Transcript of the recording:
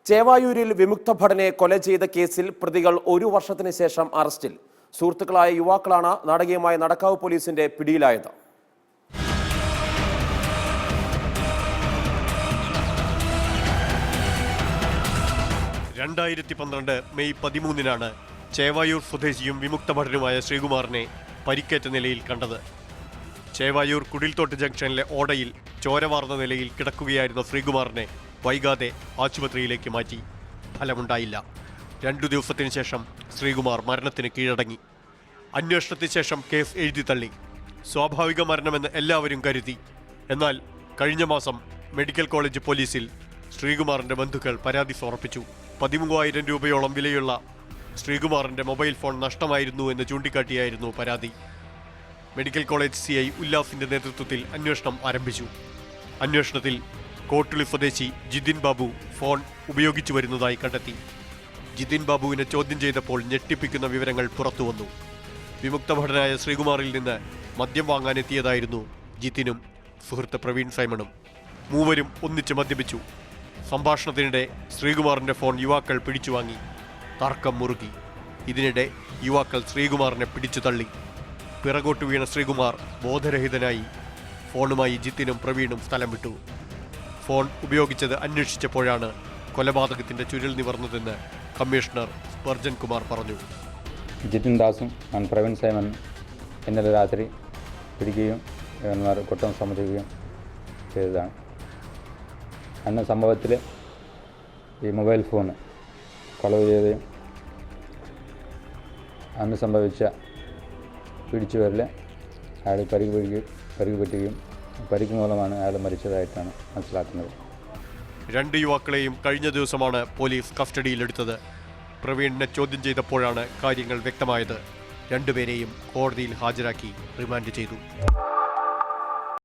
ചേവായൂരിൽ വിമുക്ത ഭടനെ കൊല ചെയ്ത കേസിൽ പ്രതികൾ 1 വർഷത്തിന് ശേഷം അറസ്റ്റിൽ. സുഹൃത്തുക്കളായ യുവാക്കളാണ് നാടകീയമായ നടക്കാവ് പോലീസിന്റെ പിടിയിലായത്. മെയ് 13 ചേവായൂർ സ്വദേശിയും വിമുക്ത ഭടനുമായ ശ്രീകുമാറിനെ പരിക്കേറ്റ നിലയിൽ കണ്ടത്. ചേവായൂർ കുടിൽത്തോട്ട് ജംഗ്ഷനിലെ ഓടയിൽ ചോരവാർന്ന നിലയിൽ കിടക്കുകയായിരുന്ന ശ്രീകുമാറിനെ വൈകാതെ ആശുപത്രിയിലേക്ക് മാറ്റി. ഫലമുണ്ടായില്ല. 2 ദിവസത്തിന് ശേഷം ശ്രീകുമാർ മരണത്തിന് കീഴടങ്ങി. അന്വേഷണത്തിന് ശേഷം കേസ് എഴുതി തള്ളി. സ്വാഭാവിക മരണമെന്ന് എല്ലാവരും കരുതി. എന്നാൽ കഴിഞ്ഞ മാസം മെഡിക്കൽ കോളേജ് പോലീസിൽ ശ്രീകുമാറിന്റെ ബന്ധുക്കൾ പരാതി സമർപ്പിച്ചു. 13,000 രൂപയോളം വിലയുള്ള ശ്രീകുമാറിന്റെ മൊബൈൽ ഫോൺ നഷ്ടമായിരുന്നു എന്ന് ചൂണ്ടിക്കാട്ടിയായിരുന്നു പരാതി. മെഡിക്കൽ കോളേജ് CI ഉല്ലാസിന്റെ നേതൃത്വത്തിൽ അന്വേഷണം ആരംഭിച്ചു. അന്വേഷണത്തിൽ കോട്ടുളി സ്വദേശി ജിതിൻ ബാബു ഫോൺ ഉപയോഗിച്ചു വരുന്നതായി കണ്ടെത്തി. ജിതിൻ ബാബുവിനെ ചോദ്യം ചെയ്തപ്പോൾ ഞെട്ടിപ്പിക്കുന്ന വിവരങ്ങൾ പുറത്തുവന്നു. വിമുക്ത ഭടനായ ശ്രീകുമാറിൽ നിന്ന് മദ്യം വാങ്ങാനെത്തിയതായിരുന്നു ജിതിനും സുഹൃത്ത് പ്രവീൺ സൈമണും. മൂവരും ഒന്നിച്ച് മദ്യപിച്ചു. സംഭാഷണത്തിനിടെ ശ്രീകുമാറിന്റെ ഫോൺ യുവാക്കൾ പിടിച്ചു വാങ്ങി. തർക്കം മുറുകി. ഇതിനിടെ യുവാക്കൾ ശ്രീകുമാറിനെ പിടിച്ചു തള്ളി. പിറകോട്ട് വീണ ശ്രീകുമാർ ബോധരഹിതനായി. ഫോണുമായി ജിത്തിനും പ്രവീണും സ്ഥലം വിട്ടു. ഫോൺ ഉപയോഗിച്ചത് അന്വേഷിച്ചപ്പോഴാണ് കൊലപാതകത്തിന്റെ ചുരുൾ നിവർന്നതെന്ന് കമ്മീഷണർ സ്പർജൻ കുമാർ പറഞ്ഞു. ജിതിൻ ദാസും പ്രവീൺ സൈമൺ ഇന്നലെ രാത്രി പിടിക്കുകയും ഇവന്മാർ കുറ്റം സമ്മതിക്കുകയും ചെയ്തതാണ്. അന്ന സംഭവത്തിൽ ഈ മൊബൈൽ ഫോൺ കളവ് ചെയ്യുകയും അന്ന് സംഭവിച്ച പിടിച്ചുവരൽ അയാൾ പരിക്ക് പറ്റുകയും പരിക്ക് മൂലമാണ് അയാൾ മരിച്ചതായിട്ടാണ് മനസ്സിലാക്കുന്നത്. 2 യുവാക്കളെയും കഴിഞ്ഞ ദിവസമാണ് പോലീസ് കസ്റ്റഡിയിലെടുത്തത്. പ്രവീണിനെ ചോദ്യം ചെയ്തപ്പോഴാണ് കാര്യങ്ങൾ വ്യക്തമായത്. 2 പേരെയും കോടതിയിൽ ഹാജരാക്കി റിമാൻഡ് ചെയ്തു.